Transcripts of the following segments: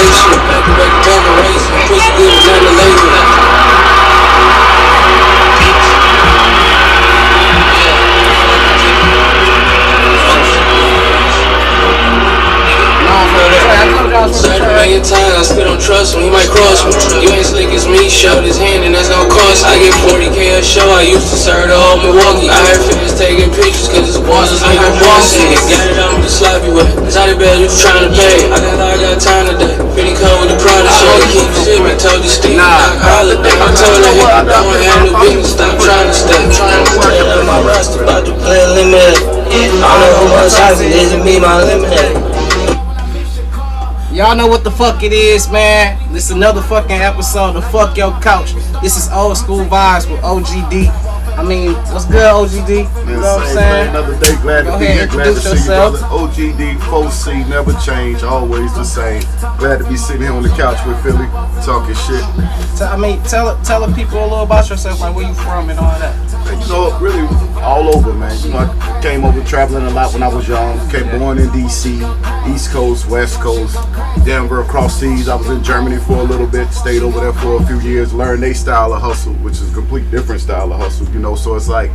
spaceship. Back to race. Pussy good, not the lazy. Certain million times I spit on trust when he might cross me. You ain't slick as me, showed his hand and that's gon' cost. I get 40K a show, I used to serve the whole Milwaukee. I heard fans taking pictures cause his boss is like a boss. Got it on with the sloppy way. Inside the bed you tryna pay. I got time today. Pretty cold with the product show. They keep shipping, told you Steve, holiday. I told her I don't have no business, stop trying to stay. Trying to stay up my roster, about to play limited. I don't know who much size it is, and me my lemonade. Y'all know what the fuck it is, man. This is another fucking episode of Fuck Your Couch. This is old school vibes with OGD. I mean, what's good, OGD? You know what I'm saying? Another day, glad to be here. Glad to see you, brother. OGD, 4C, never change, always the same. Glad to be sitting here on the couch with Philly, talking shit. Tell the people a little about yourself, like where you from and all that. And you know, really all over, man. You know, I came over traveling a lot when I was young. Born in DC, East Coast, West Coast, Denver, across seas. I was in Germany for a little bit, stayed over there for a few years, learned their style of hustle, which is a complete different style of hustle, you know. So it's like,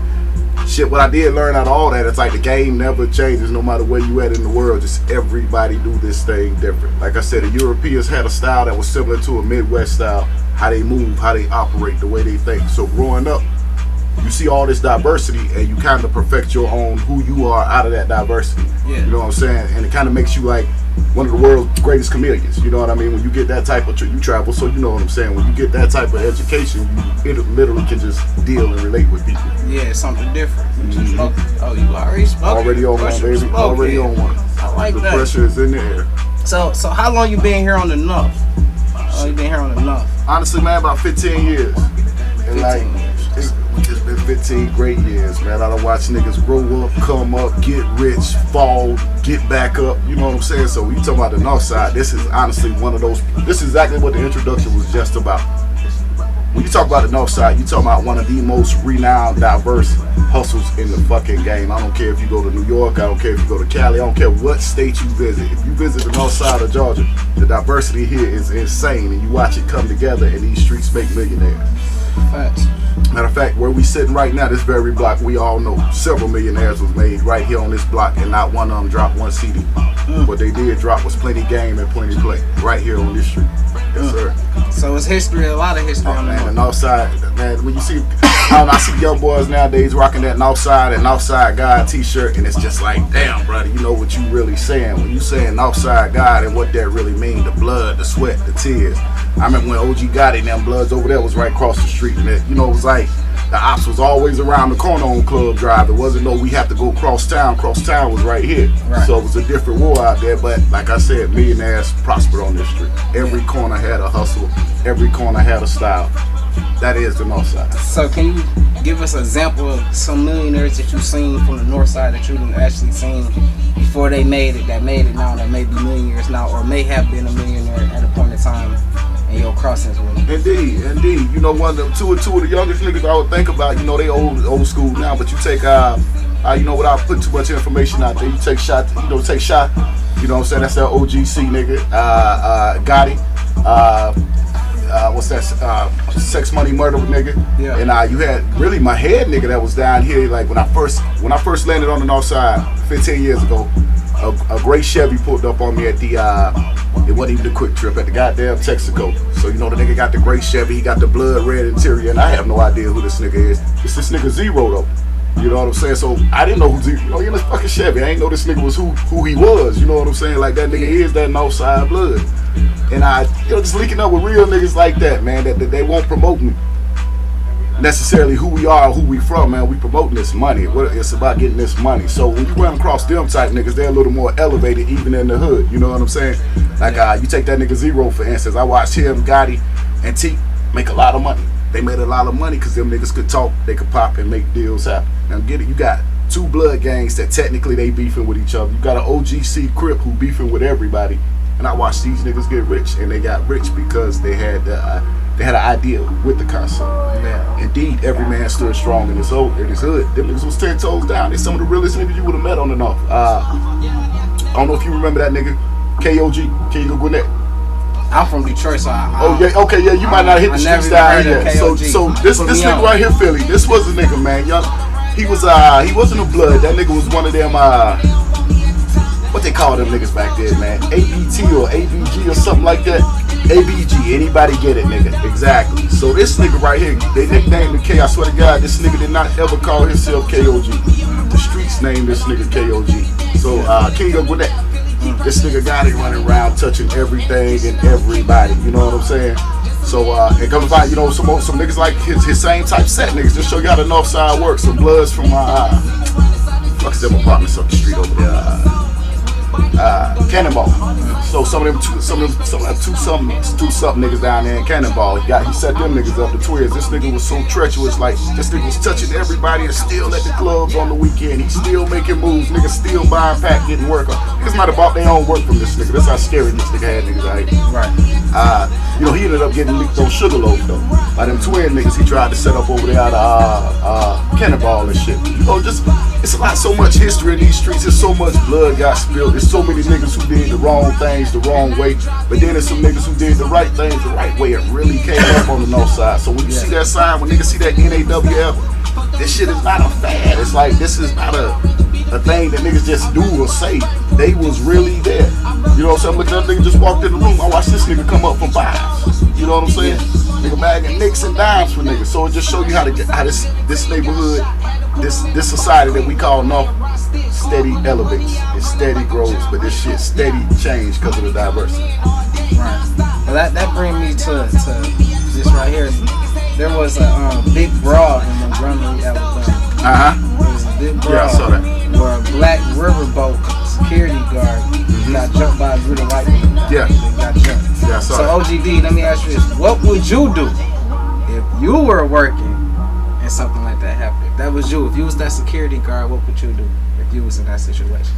shit, what I did learn out of all that, it's like the game never changes no matter where you at in the world. Just everybody do this thing different. Like I said, the Europeans had a style that was similar to a Midwest style, how they move, how they operate, the way they think. So growing up, you see all this diversity and you kind of perfect your own who you are out of that diversity. Yeah. You know what I'm saying? And it kind of makes you like one of the world's greatest chameleons. You know what I mean? When you get that type of, you travel, so you know what I'm saying. When you get that type of education, it literally can just deal and relate with people. Yeah, it's something different. Oh, you already smoking? Already on one, baby. Already on one. I like the that. The pressure is in the air. So how long you been here on the North? You been here on the North? Honestly, man, about 15 years. And like, it's been 15 great years, man. I done watched niggas grow up, come up, get rich, fall, get back up. You know what I'm saying? So when you talking about the North Side, this is honestly one of those. This is exactly what the introduction was just about. When you talk about the North Side, you talking about one of the most renowned, diverse hustles in the fucking game. I don't care if you go to New York, I don't care if you go to Cali, I don't care what state you visit. If you visit the North Side of Georgia, the diversity here is insane, and you watch it come together, and these streets make millionaires. Facts. Matter of fact, where we sitting right now, this very block, we all know several millionaires was made right here on this block, and not one of them dropped one CD. What they did drop was plenty game and plenty play right here on this street. Yes, sir. So it's history, a lot of history on the North Side. Man, when you see, I see young boys nowadays rocking that North Side and Northside God t-shirt, and it's just like, damn, brother, you know what you really saying. When you saying Northside God and what that really mean, the blood, the sweat, the tears. I remember when OG got it, and them Bloods over there was right across the street, and it, you know, it was like, the ops was always around the corner on Club Drive. It wasn't no we have to go cross town. Cross town was right here. Right. So it was a different war out there. But like I said, millionaires prospered on this street. Every corner had a hustle. Every corner had a style. That is the North Side. So can you give us an example of some millionaires that you've seen from the North Side that you've actually seen before they made it, that made it now, that may be millionaires now, or may have been a millionaire at a point in time in your crossings with them? Indeed. You know, two of the youngest niggas I would think about, you know, they old school now, but you take, you know, without putting too much information out there, you take shot, you know, you know what I'm saying, that's that OGC nigga, Gotti, what's that, Sex Money Murder nigga, yeah. And you had really my head nigga that was down here, like when I first landed on the North Side 15 years ago, a gray Chevy pulled up on me at the, it wasn't even the Quick Trip, at the goddamn Texaco. So you know the nigga got the gray Chevy, he got the blood red interior, and I have no idea who this nigga is. It's this nigga Zero though. You know what I'm saying? So I didn't know who Zero, you know, he in this fucking Chevy. I ain't know this nigga was who he was. You know what I'm saying? Like that nigga is that Northside blood. And you know, just linking up with real niggas like that, man, that they won't promote me necessarily who we are, who we from, man. We promoting this money. It's about getting this money. So when you run across them type niggas, they're a little more elevated even in the hood. You know what I'm saying? Like you take that nigga Zero for instance. I watched him, Gotti, and T make a lot of money. They made a lot of money because them niggas could talk, they could pop and make deals happen. Now get it, you got two blood gangs that technically they beefing with each other. You got an OGC Crip who beefing with everybody. And I watched these niggas get rich, and they got rich because they had an idea with the concept. Yeah. Indeed, every man stood strong in his hood. Them niggas was 10 toes down. They're some of the realest niggas you would have met on the North. I don't know if you remember that nigga, KOG, King of Gwinnett. I'm from Detroit, so okay, yeah, you might not hit the streets down here. So this nigga right here, Philly, this was a nigga, man. Young, he wasn't a blood. That nigga was one of them what they call them niggas back then, man? ABT or ABG or something like that. ABG, anybody get it, nigga? Exactly. So this nigga right here, they nicknamed him K. I swear to God, this nigga did not ever call himself KOG. The streets named this nigga KOG. So King of Gwinnett, this nigga got it running around touching everything and everybody. You know what I'm saying? So and come to find, you know, some niggas like his same type set niggas. Just show you how the North Side works. Some bloods from what's them apartments up the street over there. Cannonball. So some of them two something niggas down there in Cannonball. He set them niggas up, the Twiz. This nigga was so treacherous, like this nigga was touching everybody and still at the clubs on the weekend. He's still making moves, niggas still buying pack, getting work. Niggas might have bought their own work from this nigga. That's how scary this nigga had niggas out here. Right. You know, he ended up getting leaked on Sugarloaf though. By them twin niggas he tried to set up over there out of Cannonball and shit. You know, just it's so much history in these streets. There's so much blood got spilled. There's so many niggas who did the wrong things the wrong way, but then there's some niggas who did the right things the right way. It really came up on the North Side. So when you see that sign, when niggas see that NAWF, this shit is not a fad. It's like this is not a thing that niggas just do or say. They was really there. You know what I'm saying? Look at that nigga just walked in the room. I watched this nigga come up from fives. You know what I'm saying? Nigga bagging nicks and dimes for niggas. So it just show you how this neighborhood, this society that we call North, steady elevates. It steady grows, but this shit steady change because of the diversity. Right. Well, that brings me to this right here. There was a big brawl in Montgomery, Alabama. There was a big brawl. Yeah, I saw that. Where a black riverboat security guard got jumped by a group of white people. Yeah. They got jumped. Yeah, I saw so that. OGD, let me ask you this: what would you do if you were working and something like that happened? If that was you, if you was that security guard, what would you do if you was in that situation?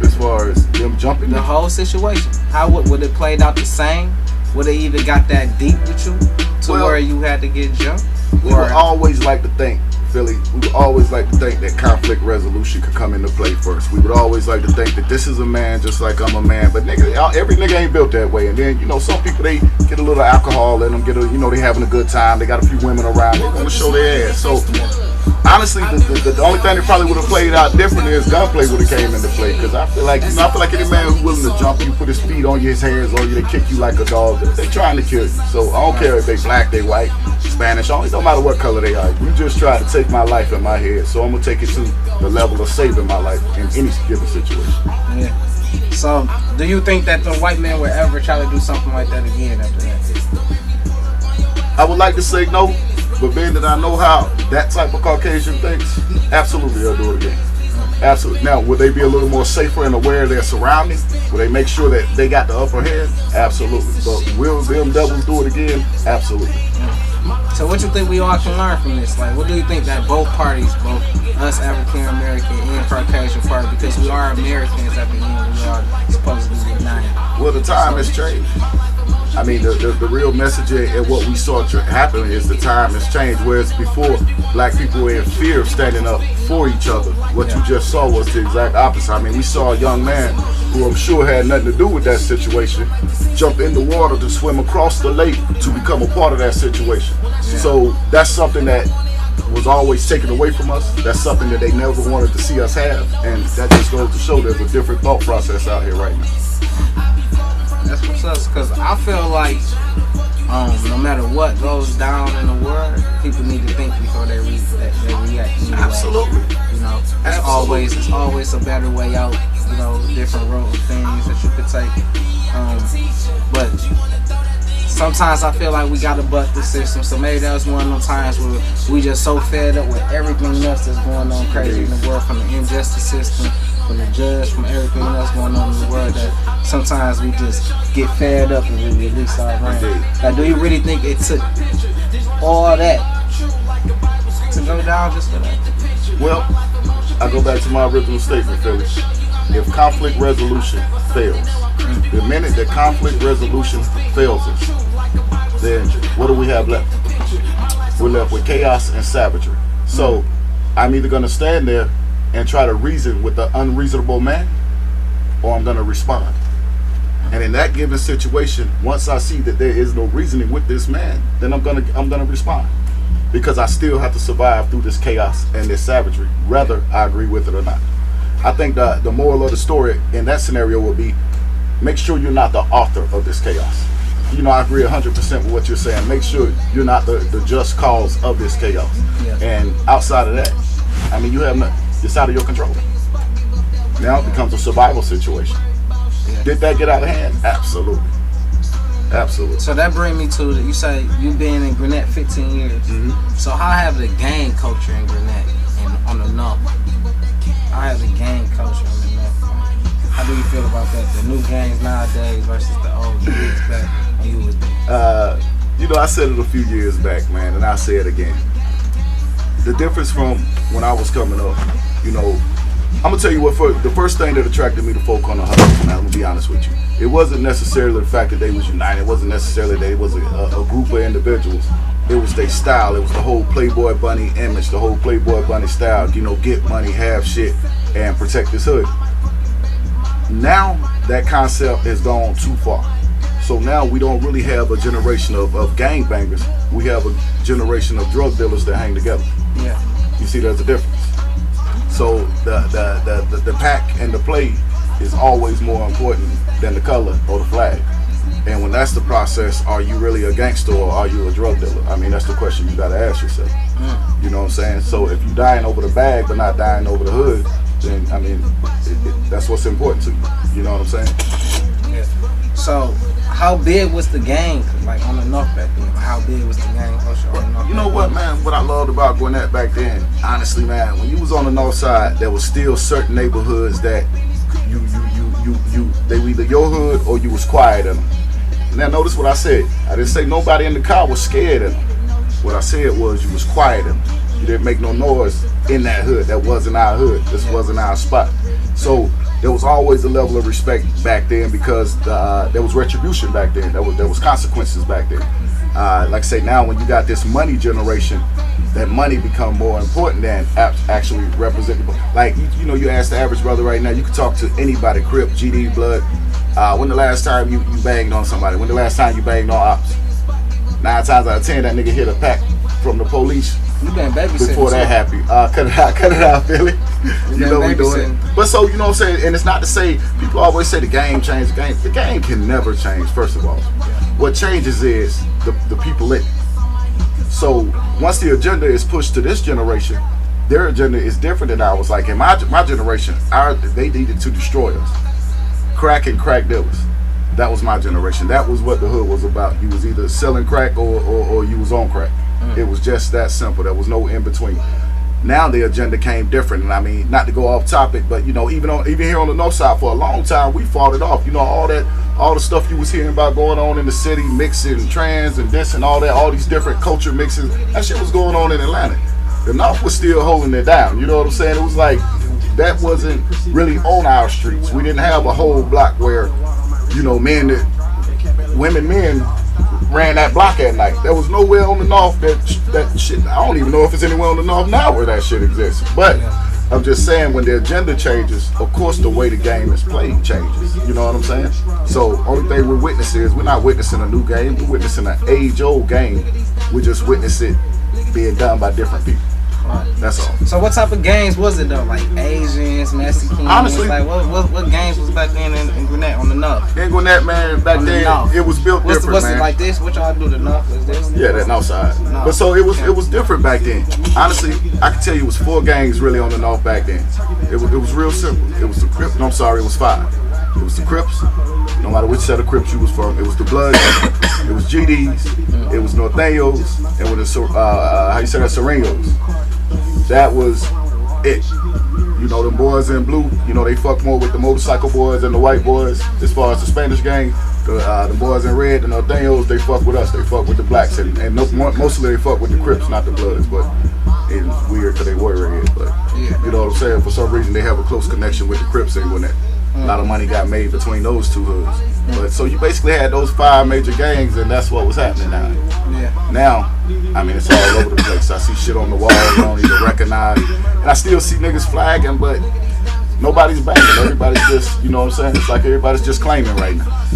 As far as them jumping, the whole situation, how would it played out the same? Would it even got that deep with you to where you had to get jumped? We would always like to think, Philly, we would always like to think that conflict resolution could come into play first. We would always like to think that this is a man just like I'm a man. But nigga, every nigga ain't built that way. And then, you know, some people, they get a little alcohol in them, you know, they having a good time. They got a few women around. They want to show their ass. So, honestly, the only thing that probably would have played out differently is gunplay would have came into play. Because I feel like, any man who's willing to jump you, put his feet on you, his hands on you, they kick you like a dog. They trying to kill you. So I don't care if they black, they white, Spanish, it don't matter what color they are. You just try to take my life in my head. So I'm going to take it to the level of saving my life in any given situation. Yeah. So do you think that the white man would ever try to do something like that again after that? I would like to say no, but being that I know how that type of Caucasian thinks, absolutely they'll do it again. Absolutely. Now, would they be a little more safer and aware of their surroundings? Will they make sure that they got the upper hand? Absolutely. But will them devils do it again? Absolutely. So what you think we all can learn from this? Like, what do you think that both parties, both us African American and Caucasian party, because we are Americans at the end, we are supposed to be united. Well, the time has changed. I mean, the real message and what we saw happen is the time has changed. Whereas before, black people were in fear of standing up for each other. What you just saw was the exact opposite. I mean, we saw a young man who I'm sure had nothing to do with that situation jump in the water to swim across the lake to become a part of that situation. Yeah. So that's something that was always taken away from us. That's something that they never wanted to see us have. And that just goes to show there's a different thought process out here right now. That's what's up, because I feel like no matter what goes down in the world, people need to think before they react. Anyway. Absolutely. You know, it's always a better way out. You know, different road things that you could take. But sometimes I feel like we gotta butt the system. So maybe that was one of those times where we just so fed up with everything else that's going on crazy in the world, from the injustice system, from the judge, from everything else going on in the world, that sometimes we just get fed up and we release our brain. Like, do you really think it took all that to go down just for that? Well, I go back to my original statement, Philly. If conflict resolution fails, the minute that conflict resolution fails us, then what do we have left? We're left with chaos and savagery. So I'm either going to stand there and try to reason with the unreasonable man, or I'm going to respond. And in that given situation, once I see that there is no reasoning with this man, then I'm gonna respond, because I still have to survive through this chaos and this savagery, whether I agree with it or not. I think the moral of the story in that scenario would be, make sure you're not the author of this chaos. You know, I agree 100% with what you're saying. Make sure you're not the just cause of this chaos. Yeah. And outside of that, I mean, you have nothing. It's out of your control. Now it becomes a survival situation. Yeah. Did that get out of hand? Absolutely. Absolutely. So that brings me to you say you've been in Gwinnett 15 years. Mm-hmm. So how have the gang culture in Gwinnett and on the North? How have the gang culture on the North? How do you feel about that? The new gangs nowadays versus the old gangs back when you was there? You know, I said it a few years back, man, and I'll say it again. The difference from when I was coming up, you know, I'm gonna tell you what. The first thing that attracted me to folk on the hustle, man, I'm gonna be honest with you. It wasn't necessarily the fact that they was united. It wasn't necessarily that it was a group of individuals. It was their style. It was the whole Playboy Bunny image, the whole Playboy Bunny style. You know, get money, have shit, and protect this hood. Now that concept has gone too far. So now we don't really have a generation of gangbangers. We have a generation of drug dealers that hang together. Yeah. You see, there's a difference. So the pack and the play is always more important than the color or the flag. And when that's the process, are you really a gangster or are you a drug dealer? I mean, that's the question you gotta ask yourself. You know what I'm saying? So if you're dying over the bag but not dying over the hood, then I mean, that's what's important to you. You know what I'm saying? Yeah. So how big was the gang like on the North back then? How big was the gang culture on the North? You know what, man? What I loved about Gwinnett back then, honestly, man, when you was on the North Side, there was still certain neighborhoods that they were either your hood or you was quiet in them. Now notice what I said. I didn't say nobody in the car was scared of them. What I said was you was quiet in them. You didn't make no noise in that hood. That wasn't our hood. This wasn't our spot. So there was always a level of respect back then because there was retribution back then. There was consequences back then. Like I say, now when you got this money generation, that money become more important than actually representing. Like you know, you ask the average brother right now. You can talk to anybody, Crip, GD, Blood. When the last time you banged on somebody? When the last time you banged on ops? 9 times out of 10, that nigga hit a pack from the police. You been babysitting before that happened. Cut it out, Philly. You know we doing it. But so, you know what I'm saying? And it's not to say, people always say the game changed the game. The game can never change, first of all. What changes is the people in it. So once the agenda is pushed to this generation, their agenda is different than ours. Like in my generation, they needed to destroy us. Crack and crack dealers. That was my generation. That was what the hood was about. You was either selling crack or you was on crack. It was just that simple. There was no in between. Now the agenda came different, and I mean, not to go off topic, but you know, even here on the North Side for a long time, we fought it off. You know, all the stuff you was hearing about going on in the city, mixing trans and this and all that, all these different culture mixes. That shit was going on in Atlanta. The North was still holding it down. You know what I'm saying? It was like that wasn't really on our streets. We didn't have a whole block where, you know, men ran that block at night. There was nowhere on the North that shit. I don't even know if it's anywhere on the North now where that shit exists. But I'm just saying, when the agenda changes, of course the way the game is played changes. You know what I'm saying? So only thing we're witnessing is we're not witnessing a new game. We're witnessing an age-old game. We just witness it being done by different people. That's all. So what type of games was it though? Like Asians, Mexicans? Honestly, like what games was back then in Gwinnett on the North? In Gwinnett, man, back then it was built different, what's man. it like this? What y'all do the North? Was this? Yeah, that North Side. No. But so it was different back then. Honestly, I can tell you it was 4 gangs really on the North back then. It was real simple. It was the Crips. No, I'm sorry, it was 5. It was the Crips. No matter which set of Crips you was from, it was the Bloods. It was GDs. It was Norteños, and with the how you say that, Serenos. That was it. You know, them boys in blue, you know, they fuck more with the motorcycle boys and the white boys. As far as the Spanish gang, the boys in red, the Norteños, they fuck with us. They fuck with the blacks, and mostly they fuck with the Crips, not the Bloods. But it's weird because they were red. But you know what I'm saying? For some reason, they have a close connection with the Crips and Gwinnett. A lot of money got made between those two hoods. But so you basically had those 5 major gangs, and that's what was happening now. Yeah. Now, I mean, it's all over the place. I see shit on the wall I don't even recognize. And I still see niggas flagging, but nobody's banging. Everybody's just, you know what I'm saying? It's like everybody's just claiming right now.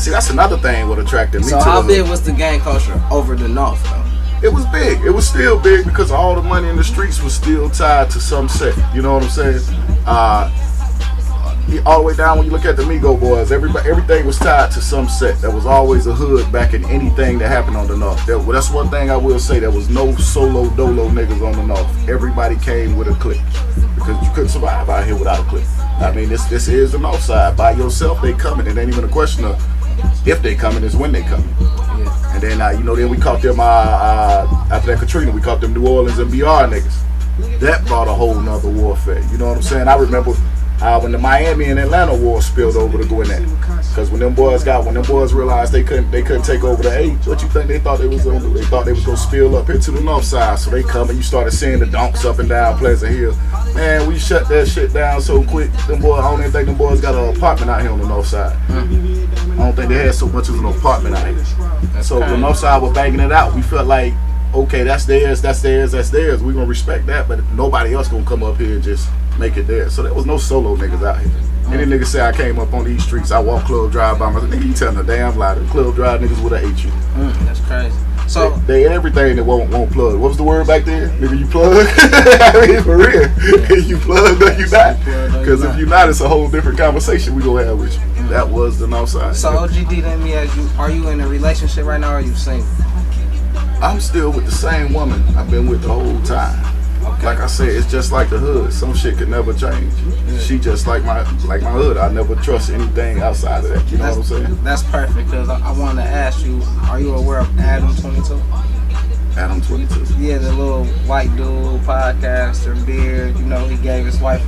See, that's another thing what attracted me So to how the big hood. was the gang culture over the north though? It was big. It was still big because all the money in the streets was still tied to some set. You know what I'm saying? All the way down when you look at the Migo Boys, everything was tied to some set. There was always a hood back in anything that happened on the north. That's one thing I will say. There was no solo dolo niggas on the north. Everybody came with a clique because you couldn't survive out here without a clique. I mean, this is the north side. By yourself, they coming. It ain't even a question of if they coming, it's when they coming. Yeah. And then then we caught them after that Katrina, we caught them New Orleans and BR niggas. That brought a whole nother warfare. You know what I'm saying? I remember when the Miami and Atlanta war spilled over to Gwinnett. Because when them boys realized they couldn't take over the 8, what you think they thought they was gonna do? They thought they was gonna spill up into the north side. So they come and you started seeing the donks up and down Pleasant Hill. Man, we shut that shit down so quick. Them boys, I don't even think them boys got an apartment out here on the north side. I don't think they had so much as an apartment out here. So the north side was banging it out. We felt like, okay, that's theirs. We gonna respect that, but nobody else gonna come up here and just make it there. So there was no solo niggas out here. Any nigga say I came up on these streets, I walk club drive by myself. Nigga, you telling a damn lie. The club drive niggas would have hate you. That's crazy. So they everything that won't plug. What was the word back there? Nigga, you plug? I mean, for real. You plug or you not? Because if you not, it's a whole different conversation we gonna have with you. That was the north side. So OGD, let me ask you: are you in a relationship right now, or are you single? I'm still with the same woman I've been with the whole time. Okay. Like I said, it's just like the hood. Some shit could never change. Yeah. She just like my hood. I never trust anything outside of that. You know what I'm saying? That's perfect, because I wanted to ask you, are you aware of Adam 22? Adam 22. Yeah, the little white dude, podcaster, beard. You know, he gave his wife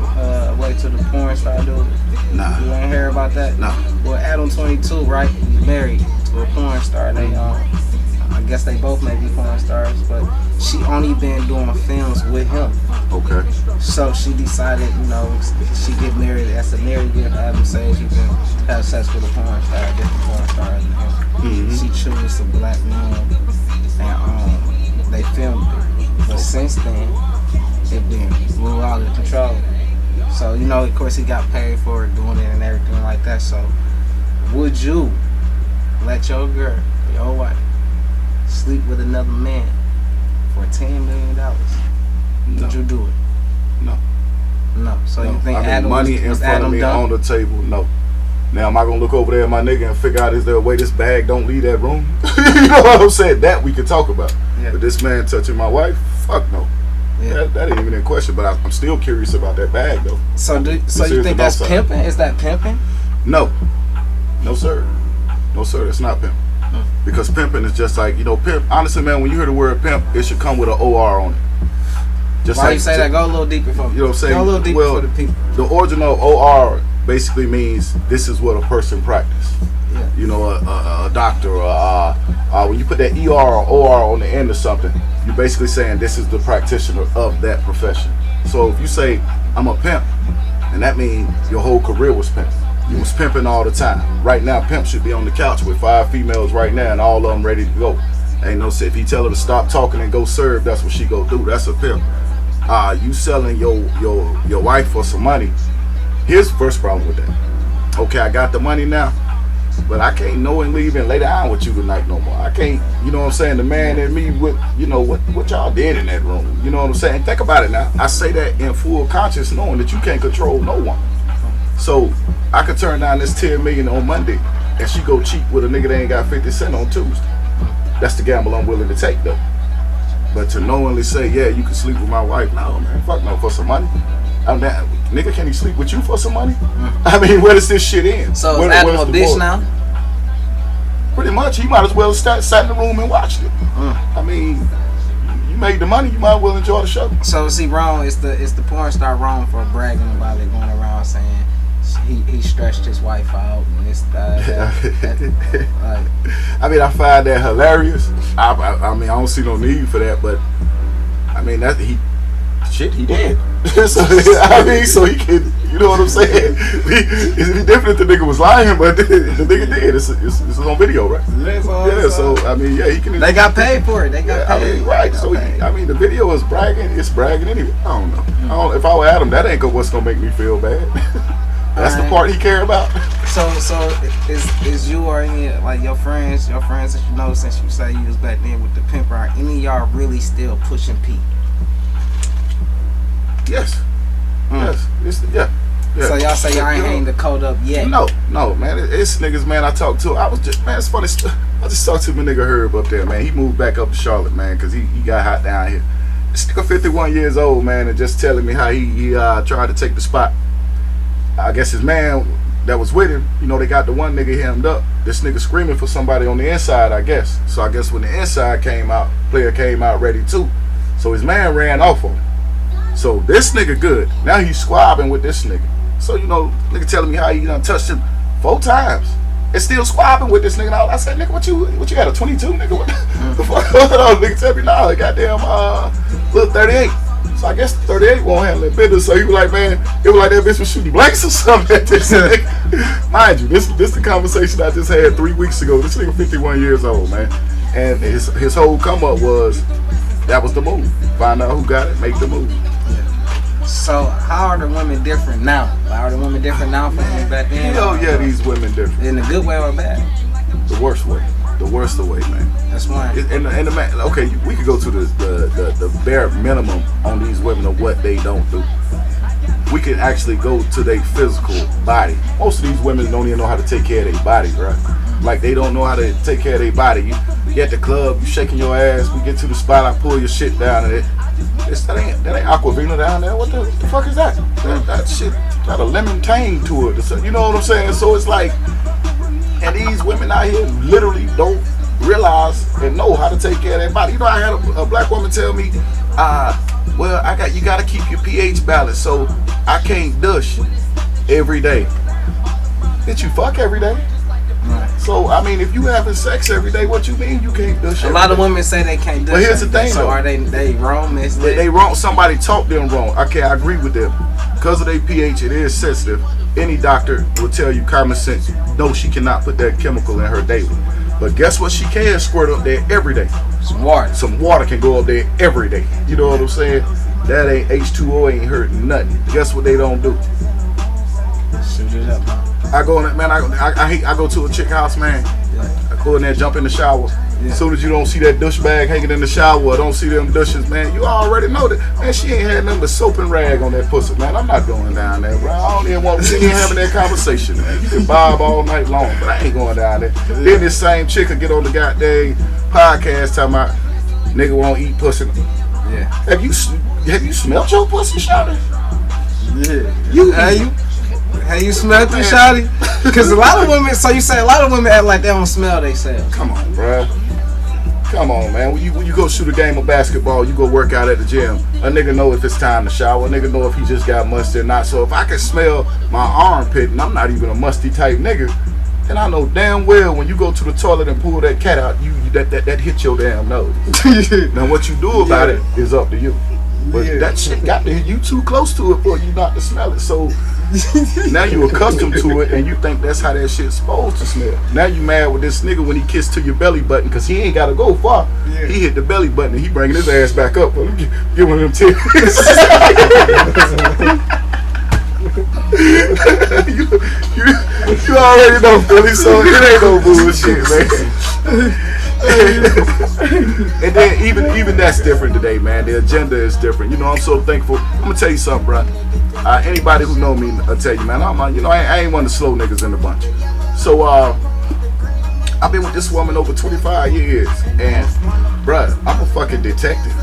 away to the porn star dude. Nah. You ain't hear about that? No. Well, Adam 22, right? He's married to a porn star. They I guess they both may be porn stars, but she only been doing films with him. Okay. So she decided, you know, she get married as a married gift. Adam says you can have sex with a porn star, different porn stars. Mm-hmm. She chose a black man, and they filmed it. But since then, it been ruled out of control. So, you know, of course, he got paid for doing it and everything like that. So, would you let your girl, your wife, sleep with another man for $10 million? Would you do it? No. No. So No. you think I mean, Adam money in was front Adam of me dumb? on the table? No. Now, am I gonna look over there at my nigga and figure out is there a way this bag don't leave that room? You know what I'm saying? That we can talk about. Yeah. But this man touching my wife? Fuck no. Yeah. That ain't even in question. But I'm still curious about that bag though. So This you is think the that's north side. pimping? Is that pimping? No. No sir. No sir, that's not pimp. Because pimping is just like, you know, pimp. Honestly, man, when you hear the word pimp, it should come with an OR on it. Just Why like you say that? Go a little deeper for me. You know what I'm saying? Go a little deeper for the people. The original OR basically means this is what a person practice. Yeah. You know, a doctor, when you put that ER or OR on the end of something, you're basically saying this is the practitioner of that profession. So if you say, I'm a pimp, and that means your whole career was pimping. You was pimping all the time. Right now, pimp should be on the couch with 5 females right now and all of them ready to go. Ain't no say, if he tell her to stop talking and go serve, that's what she go do. That's a pimp. You selling your wife for some money. Here's the first problem with that. Okay, I got the money now, but I can't know and leave and lay down with you tonight no more. I can't, you know what I'm saying? The man in me, what y'all did in that room. You know what I'm saying? Think about it now. I say that in full conscience, knowing that you can't control no one. So I could turn down this $10 million on Monday, and she go cheat with a nigga that ain't got 50 cents on Tuesday. That's the gamble I'm willing to take though. But to knowingly say, yeah, you can sleep with my wife, no man, fuck no, for some money. Nigga, can he sleep with you for some money? I mean, where does this shit end? So is Adam a bitch now? Pretty much. He might as well sat in the room and watched it. I mean, you made the money, you might as well enjoy the show. So see, wrong. It's the porn star wrong for bragging about it, going around saying he stretched his wife out and this that. I mean, I find that hilarious. I mean, I don't see no need for that, but I mean he did. So I mean, so he can, you know what I'm saying? It'd be different if the nigga was lying, but the nigga did. It's on video, right? Yeah. So I mean, yeah, he can. They got paid for it. They got paid. I mean, right. So I mean, the video is bragging. It's bragging anyway. I don't know. If I were Adam, that ain't what's gonna make me feel bad. That's the part he care about. So is you or any like your friends that you know since you say you was back then with the pimp, are any of y'all really still pushing P? Yes. Yes. Yeah. So y'all say y'all ain't hanging the code up yet? No, man. It's niggas, man. I talked to. I was just, man. It's funny. I just talked to my nigga Herb up there, man. He moved back up to Charlotte, man, because he got hot down here. This nigga 51 years old, man, and just telling me how he tried to take the spot. I guess his man that was with him, you know, they got the one nigga hemmed up. This nigga screaming for somebody on the inside, I guess. So I guess when the inside came out, player came out ready too. So his man ran off on him. So this nigga good. Now he's squabbing with this nigga. So, you know, nigga telling me how he done touched him 4 times. And still squabbing with this nigga. And I said, nigga, what you got, a 22, nigga? What the fuck going on? Nigga tell me, nah, goddamn, little 38. So I guess 38 won't handle that business. So he was like, man, it was like that bitch was shooting blanks or something at this nigga. Mind you, this the conversation I just had 3 weeks ago. This nigga 51 years old, man. And his whole come up was, that was the move. Find out who got it, make the move. So how are the women different now? Are the women different now from back then? Hell yeah, these women different. In a good way or bad? The worst way. The worst way, man. That's why. And the man, okay, we could go to the bare minimum on these women of what they don't do. We can actually go to their physical body. Most of these women don't even know how to take care of their body, right? Like they don't know how to take care of their body. You at the club, you shaking your ass. We get to the spot, I pull your shit down, and that ain't Aquavina down there. What the fuck is that? That shit got a lemon tang to it. You know what I'm saying? So it's like, and these women out here literally don't realize and know how to take care of their body. You know, I had a black woman tell me, well, you gotta keep your pH balanced, so I can't douche every day. Did you fuck every day? Right. So I mean, if you having sex every day, what you mean you can't douche? A lot of women say they can't douche. But here's the thing, so though. Are they wrong? They wrong. Somebody taught them wrong. Okay, I agree with them. Because of their pH, it is sensitive. Any doctor will tell you common sense. No, she cannot put that chemical in her daily. But guess what? She can squirt up there every day. Some water. Some water can go up there every day. You know what I'm saying? That ain't H2O ain't hurting nothing. Guess what they don't do? Shoot it up, man. I go in there, man. I go to a chick house, man. Yeah. I go in there, jump in the shower. Yeah. As soon as you don't see that douche bag hanging in the shower, or don't see them douches, man, you already know that. Man, she ain't had nothing but soap and rag on that pussy, man. I'm not going down there, bro. I don't even want to be having that conversation, man. You can bob all night long, but I ain't going down there. Yeah. Then this same chick will get on the goddamn podcast talking about nigga won't eat pussy. Yeah. Have you smelled your pussy, shawty? Yeah. Have you smelled it, shawty? Because a lot of women, so you say a lot of women act like they don't smell themselves. Come on, bruh. Come on, man. When you go shoot a game of basketball, you go work out at the gym, a nigga know if it's time to shower. A nigga know if he just got musty or not. So if I can smell my armpit and I'm not even a musty type nigga, then I know damn well when you go to the toilet and pull that cat out, that hit your damn nose. Now what you do about it is up to you. But that shit got to hit you too close to it for you not to smell it. So now you accustomed to it and you think that's how that shit's supposed to smell. Now you mad with this nigga when he kissed to your belly button because he ain't got to go far. Yeah. He hit the belly button and he bringing his ass back up. Well, give one of them tears. you already know, Billy, so it ain't no bullshit, man. And then even that's different today, man. The agenda is different. You know, I'm so thankful. I'm gonna tell you something, bro. Anybody who know me, I'll tell you, man. I ain't one of the slow niggas in the bunch. So I've been with this woman over 25 years, and bruh, I'm a fucking detective.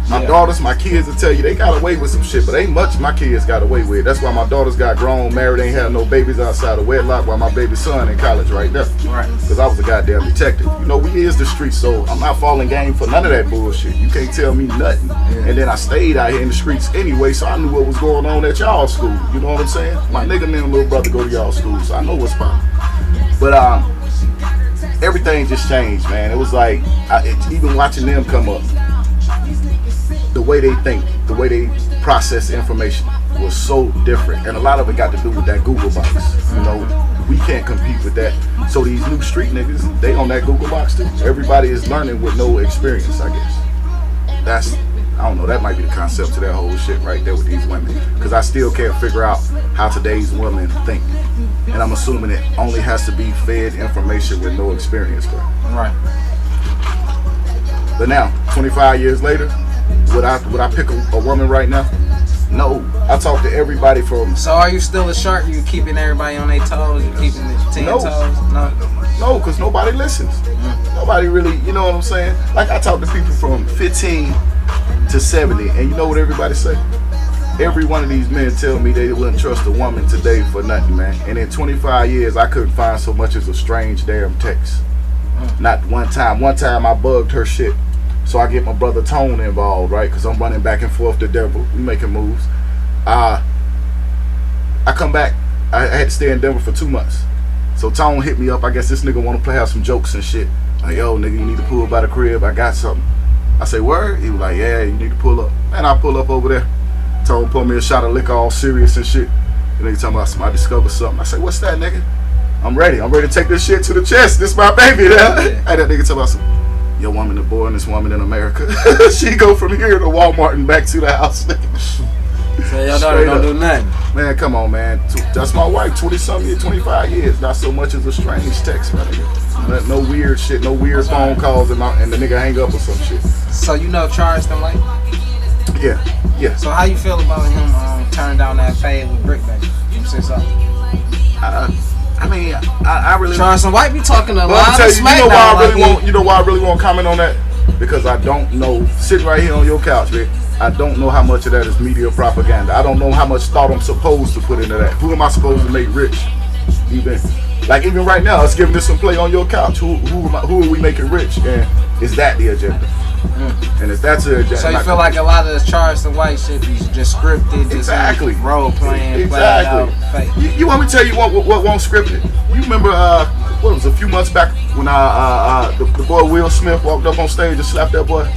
My daughters, my kids will tell you they got away with some shit, but ain't much my kids got away with. That's why my daughters got grown, married, ain't had no babies outside of wedlock, while my baby son in college right there. Right. Because I was a goddamn detective. You know, we is the street, so I'm not falling game for none of that bullshit. You can't tell me nothing. Yeah. And then I stayed out here in the streets anyway, so I knew what was going on at y'all school. You know what I'm saying? My nigga and little brother go to y'all school, so I know what's poppin'. But everything just changed, man. It was like, even watching them come up, the way they think, the way they process information was so different. And a lot of it got to do with that Google box. You know, we can't compete with that. So these new street niggas, they on that Google box too. Everybody is learning with no experience, I guess. I don't know, that might be the concept to that whole shit right there with these women. Because I still can't figure out how today's women think. And I'm assuming it only has to be fed information with no experience there. Right. But now, 25 years later, would I pick a woman right now? No. I talk to everybody from... So are you still a shark? You keeping everybody on their toes? You keeping the 10 toes? No, because nobody listens. Nobody really, you know what I'm saying? Like, I talk to people from 15 to 70, and you know what everybody say? Every one of these men tell me they wouldn't trust a woman today for nothing, man. And in 25 years, I couldn't find so much as a strange damn text. Not one time. One time I bugged her shit. So I get my brother Tone involved, right? Because I'm running back and forth to Denver. We making moves. I come back. I had to stay in Denver for 2 months. So Tone hit me up. I guess this nigga want to have some jokes and shit. Like, yo, nigga, you need to pull up by the crib. I got something. I say, word? He was like, yeah, you need to pull up. And I pull up over there. Tone pour me a shot of liquor all serious and shit. And nigga talking about something. I discovered something. I say, what's that, nigga? I'm ready. I'm ready to take this shit to the chest. This my baby. Yeah. And that nigga talking about something. Your woman is born, this woman in America. She go from here to Walmart and back to the house. So your daughter don't do nothing. Man, come on, man. That's my wife, 20-something years, 25 years. Not so much as a strange text, man. No weird shit, no weird phone calls and the nigga hang up or some shit. So you know Charleston White? Yeah. So how you feel about him turning down that fade with Brick Baby from 6 up? I mean, I really... Charleston White be talking a lot of you smack know why now. you know why I really want to comment on that? Because I don't know, sitting right here on your couch, man, I don't know how much of that is media propaganda. I don't know how much thought I'm supposed to put into that. Who am I supposed to make rich? Even right now, let's give this some play on your couch. Who are we making rich? And is that the agenda? And if that's the agenda... So you feel like a lot of this Charleston White shit is just scripted, exactly, role playing, exactly. Played out, fake. You want me to tell you what won't scripted? You remember what was it, a few months back when the boy Will Smith walked up on stage and slapped that boy?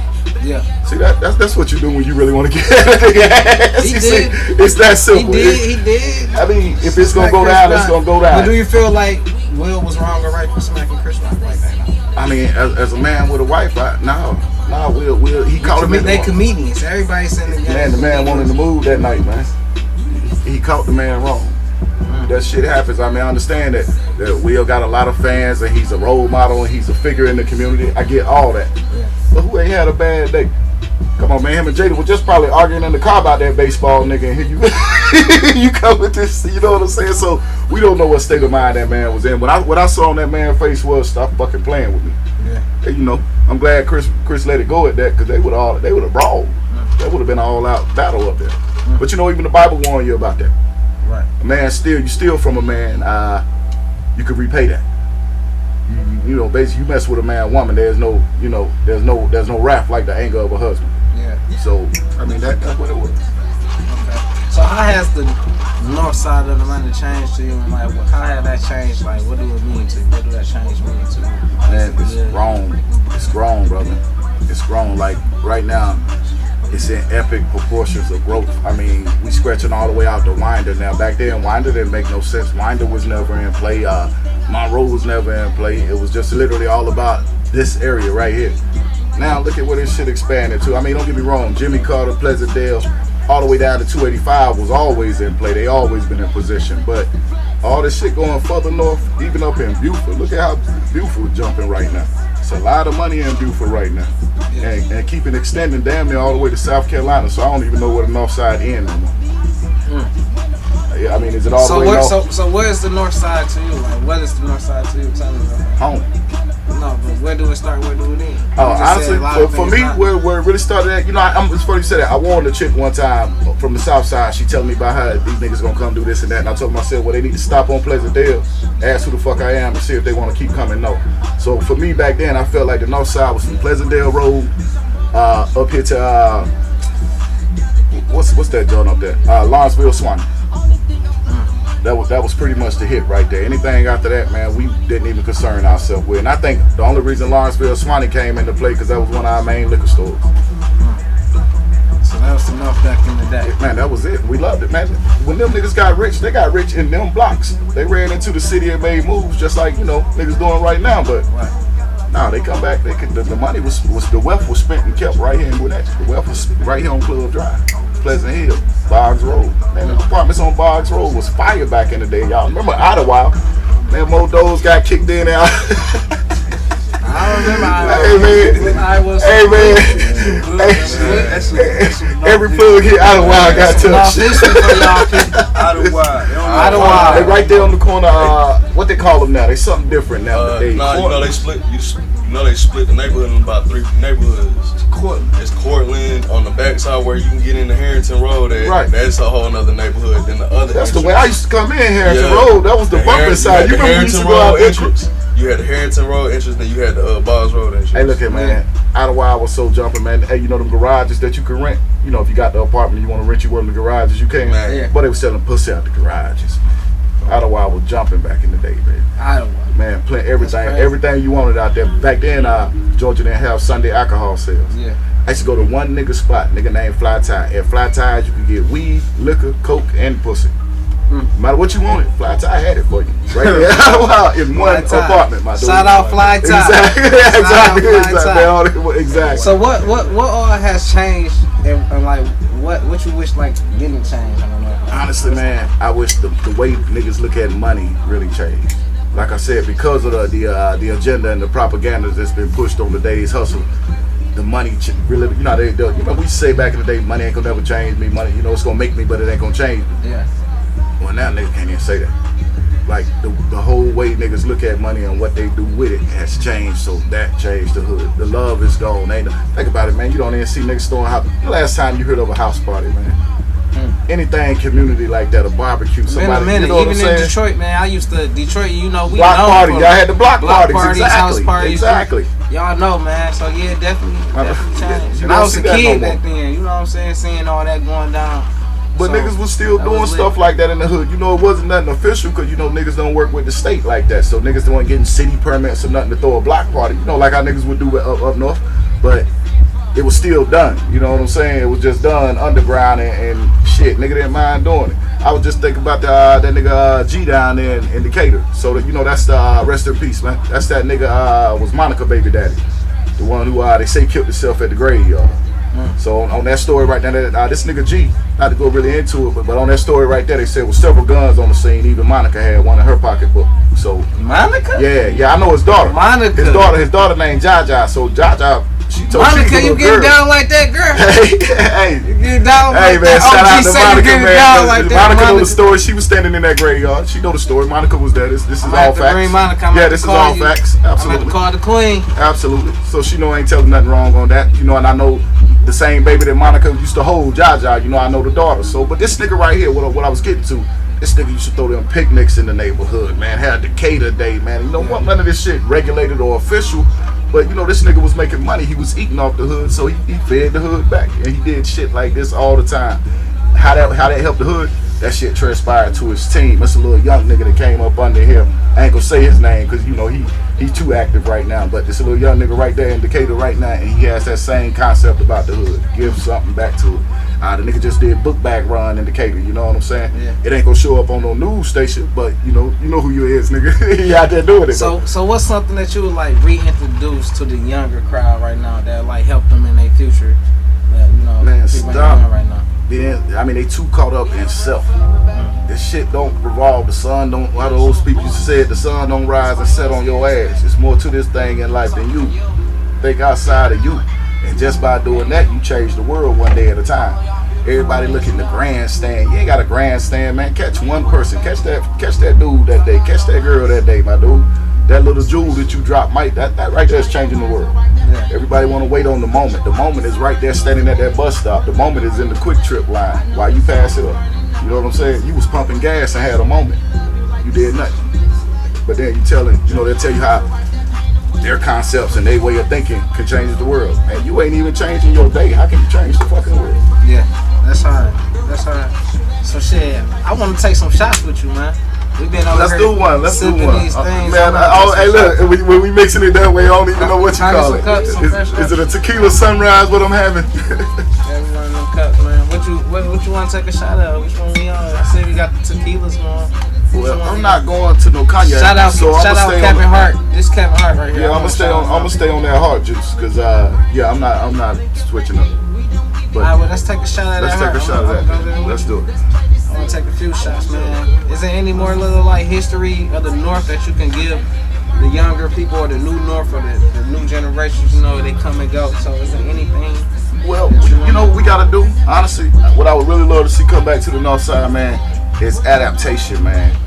Yeah. See that's what you do when you really want to get ass. He did. See, it's that simple. He did. I mean, if it's gonna go down, it's gonna go down. But do you feel like Will was wrong or right for smacking Chris Rock like that? I mean, as a man with a wife, Will he caught him in they comedians. Everybody saying the man. The man wanted to move that night, man. He caught the man wrong. That shit happens. I mean, I understand that Will got a lot of fans and he's a role model and he's a figure in the community. I get all that. Yeah. But who ain't had a bad day? Come on, man. Him and Jada were just probably arguing in the car about that baseball, nigga. And here you come with this, you know what I'm saying? So we don't know what state of mind that man was in. What I saw on that man's face was, stop fucking playing with me. Yeah. And, you know, I'm glad Chris let it go at that, because they would have brawled. That would have been an all-out battle up there. But you know, even the Bible warned you about that. Right. A man you steal from a man, you could repay that. You know, basically, you mess with a man, woman. There's no wrath like the anger of a husband. Yeah. So I mean, that's what it was. Okay. So how has the north side of the money changed to you? And like, how has that changed? Like, what do it mean to you? What do that change mean to you? Man, it's grown. It's grown, brother. It's grown. Like right now, it's in epic proportions of growth. I mean, we scratching all the way out to Winder now. Back then, Winder didn't make no sense. Winder was never in play. Monroe was never in play. It was just literally all about this area right here. Now look at where this shit expanded to. I mean, don't get me wrong. Jimmy Carter, Pleasantdale, all the way down to 285 was always in play. They always been in position. But all this shit going further north, even up in Buford. Look at how Buford jumping right now. It's a lot of money in Buford right now. Yeah. And keeping extending damn near all the way to South Carolina. So I don't even know where the north side ends no more. Yeah, I mean, is it all the way north? So where's the north side to you? Like, what is the north side to you? Tell me about that. Home. No, but where do it start? Where do it end? Honestly, for me, where it really started at, you know, it's funny you said that. I warned a chick one time from the south side. She telling me about how these niggas gonna come do this and that. And I told myself, well, they need to stop on Pleasantdale, ask who the fuck I am, and see if they want to keep coming. No. So for me back then, I felt like the north side was from Pleasantdale Road up here to what's that joint up there? Lawrenceville, Swanee. That was pretty much the hit right there. Anything after that, man, we didn't even concern ourselves with. And I think the only reason Lawrenceville Swanee came into play because that was one of our main liquor stores. So that was enough back in the day. Man, that was it. We loved it, man. When them niggas got rich, they got rich in them blocks. They ran into the city and made moves just like, you know, niggas doing right now. But Nah, they come back. The money was the wealth was spent and kept right here in Gwinnett. The wealth was right here on Club Drive, Pleasant Hill, Boggs Road. Man, the apartments on Boggs Road was fire back in the day, y'all. Remember Idlewild? Man, Modo's got kicked in there. I remember Hey man, every plug here Idlewild got touched. Idlewild. They right there on the corner. What they call them now? They something different now. You know they split. They split the neighborhood in about 3 neighborhoods. It's Cortland on the backside where you can get into Harrington Road. Right. That's a whole other neighborhood than the other. That's the way I used to come in Harrington Road. That was the bumping side. You remember we used to go out there? You had the Harrington Road entrance, then you had the Boggs Road entrance. Hey, look here, man. Idlewild was so jumping, man. Hey, you know them garages that you can rent? You know, if you got the apartment, you want to rent you one of the garages, you can. Man. But they were selling pussy out the garages. Idlewild was jumping back in the day, man. Idlewild. Man, playing everything you wanted out there. Back then, Georgia didn't have Sunday alcohol sales. Yeah. I used to go to one nigga spot, nigga named Fly Tie. At Fly Ties, you could get weed, liquor, coke, and pussy. No matter what you wanted, Fly Tie had it for you. Right there, in one apartment, my dude. Shout out Fly Tie. Exactly. So what all has changed, and like what you wish like didn't change? I don't know. Honestly, man, I wish the way niggas look at money really changed. Like I said, because of the agenda and the propaganda that's been pushed on today's hustle, the money really, you know, we say back in the day, money ain't gonna never change me. Money, you know, it's gonna make me, but it ain't gonna change me. Yeah. Well, now niggas can't even say that. Like the whole way niggas look at money and what they do with it has changed. So that changed the hood. The love is gone. Think about it, man. You don't even see niggas throwing house. The last time you heard of a house party, man? Anything community like that, a barbecue, somebody. Been a minute. You know Even in Detroit, man. I used to Detroit. You know, we block know party. Y'all had the block parties. Exactly. House parties. Exactly. Y'all know, man. So yeah, definitely changed. And I was a kid back then. You know what I'm saying? Seeing all that going down. But so, niggas was still doing stuff like that in the hood. You know, it wasn't nothing official because, you know, niggas don't work with the state like that. So niggas don't getting city permits or nothing to throw a block party. You know, like how niggas would do it up north. But it was still done. You know what I'm saying? It was just done underground and shit. Nigga didn't mind doing it. I was just thinking about that nigga G down there in Decatur. So, that, you know, that's the rest in peace, man. That's that nigga was Monica baby daddy. The one who they say killed himself at the graveyard. So on that story right now, this nigga G, not to go really into it, but on that story right there, they said was several guns on the scene. Even Monica had one in her pocketbook. So Monica? Yeah, I know his daughter. Monica. His daughter named Jaja. So Jaja, she told Monica, you getting down like that, girl? Hey, you getting down like man, that? shout out to Monica, man. Like Monica know the story. She was standing in that graveyard. She know the story. Monica was there. This is all facts. Yeah, this is all facts. Absolutely. I'm call the queen. Absolutely. So she know I ain't telling nothing wrong on that. You know, and I know the same baby that Monica used to hold, Jaja. You know, I know the daughter. So, but this nigga right here, what I was getting to, this nigga used to throw them picnics in the neighborhood, man. Had a Decatur day, man. You know what? None of this shit regulated or official. But you know, this nigga was making money. He was eating off the hood, so he fed the hood back, and he did shit like this all the time. How that helped the hood? That shit transpired to his team. That's a little young nigga that came up under him. I ain't gonna say his name because you know he's too active right now. But this a little young nigga right there in Decatur right now, and he has that same concept about the hood. Give something back to it. The nigga just did book bag run in Decatur. You know what I'm saying? Yeah. It ain't gonna show up on no news station, but you know who you is, nigga. He out there doing it. So what's something that you would like reintroduce to the younger crowd right now that like help them in their future? That, you know, man, stop right now. I mean, they too caught up in self. This shit don't revolve. The sun don't. How those people used to say it, the sun don't rise and set on your ass. It's more to this thing in life than you. Think outside of you. And just by doing that, you change the world one day at a time. Everybody look at the grandstand. You ain't got a grandstand, man. Catch one person. Catch that dude that day. Catch that girl that day, my dude. That little jewel that you drop, that right there is changing the world. Yeah. Everybody want to wait on the moment. The moment is right there standing at that bus stop. The moment is in the quick trip line while you pass it up. You know what I'm saying? You was pumping gas and had a moment. You did nothing. But then they'll tell you how their concepts and their way of thinking can change the world. And you ain't even changing your day. How can you change the fucking world? Yeah, that's hard. So shit, I want to take some shots with you, man. We been over Let's do one. These things, man, hey, look, when we mixing it that way, I don't even know what you call it. Is it a tequila sunrise? What I'm having? Everyone in them cups, man. What you want to take a shot of? Which one we on? I said we got the tequilas, man. Well, I'm not going to no Kanye. Shout out, so shout out Kevin Hart. This Kevin Hart right here. Yeah, I'm gonna stay on that Hart juice, cause I'm not switching up. But alright, well, let's take a shot at that. let's take a shot at that. Let's do it. I'm gonna take a few shots, man. Is there any more little like history of the North that you can give the younger people or the new North or the new generations? You know, they come and go. So is there anything? Well, you know what we gotta do? Honestly, what I would really love to see come back to the North Side, man, is adaptation, man.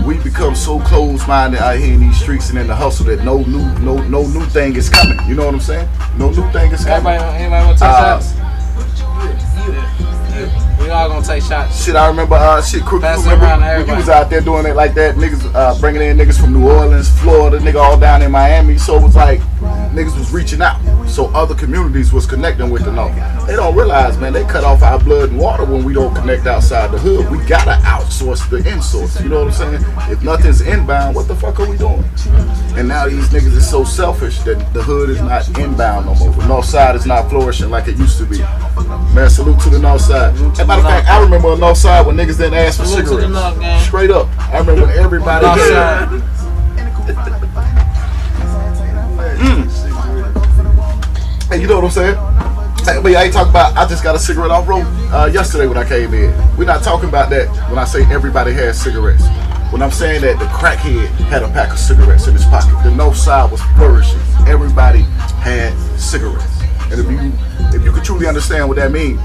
We become so closed-minded out here in these streets and in the hustle that no new thing is coming. You know what I'm saying? No new thing is coming. Anybody want to take shots? We all gonna take shots. Shit, I remember Crook, Pass you it around to when you everybody. was out there doing it like that, niggas bringing in niggas from New Orleans, Florida, nigga all down in Miami, so it was like niggas was reaching out. So other communities was connecting with the North. They don't realize, man, they cut off our blood and water when we don't connect outside the hood. We gotta outsource the in-source, you know what I'm saying? If nothing's inbound, what the fuck are we doing? And now these niggas is so selfish that the hood is not inbound no more. The North Side is not flourishing like it used to be. Man, salute to the North Side. As a matter of fact, I remember on North Side when niggas didn't ask for Salute to the cigarettes. North, gang. Straight up. I remember when everybody North did. Side. Hey, you know what I'm saying? Hey, but I ain't talking about, I just got a cigarette off road yesterday when I came in. We're not talking about that when I say everybody has cigarettes. When I'm saying that the crackhead had a pack of cigarettes in his pocket, the North Side was flourishing. Everybody had cigarettes. And if you could truly understand what that means,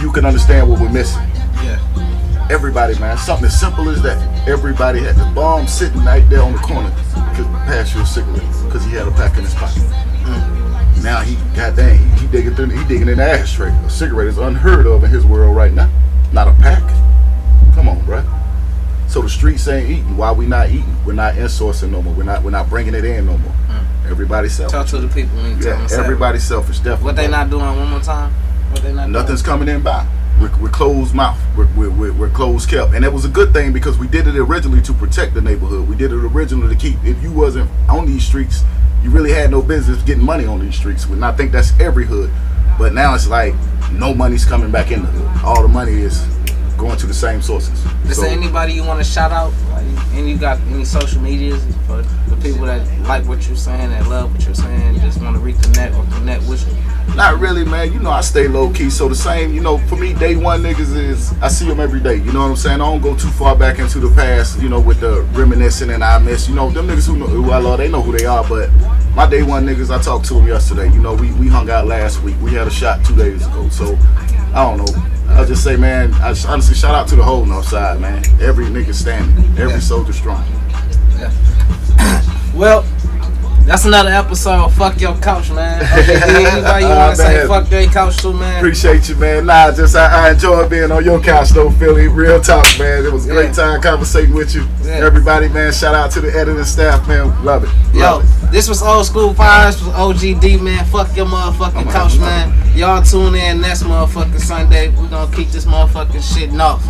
you can understand what we're missing. Yeah. Everybody, man, something as simple as that. Everybody had the bomb sitting right there on the corner could pass you a cigarette because he had a pack in his pocket. Now he digging in the ashtray. A cigarette is unheard of in his world right now. Not a pack. Come on, bruh. So the streets ain't eating. Why we not eating? We're not insourcing no more. We're not bringing it in no more. Everybody's selfish. Talk to the people when you tell them. Everybody's selfish. Definitely. What they not doing? One more time. What they not Nothing's doing? coming in by. We're closed mouth. We're closed kept, and it was a good thing because we did it originally to protect the neighborhood. We did it originally to keep. If you wasn't on these streets, you really had no business getting money on these streets. And I think that's every hood, but now it's like no money's coming back in the hood. All the money is going to the same sources. Is there anybody you want to shout out? Like, and you got any social medias for the people that like what you're saying, that love what you're saying, just want to reconnect or connect with you? Not really, man. You know, I stay low key. So the same, you know, for me, day one niggas is I see them every day. You know what I'm saying? I don't go too far back into the past. You know, with the reminiscing and I miss. You know, them niggas who I love, they know who they are. But my day one niggas, I talked to them yesterday. You know, we hung out last week. We had a shot 2 days ago. So I don't know. I'll just say, man, I honestly shout out to the whole North Side, man. Every nigga standing, every soldier strong. Yeah. Well, that's another episode of Fuck Your Couch, man. Anybody you want to say fuck your couch to, man? Appreciate you, man. Nah, just I enjoy being on your couch, though, Philly. Real talk, man. It was a great time conversating with you. Yeah. Everybody, man, shout out to the editing staff, man. Love it. Love it. This was Old School Fires with OGD, man. Fuck your motherfucking couch, man. Y'all tune in next motherfucking Sunday. We're gonna keep this motherfucking shit off.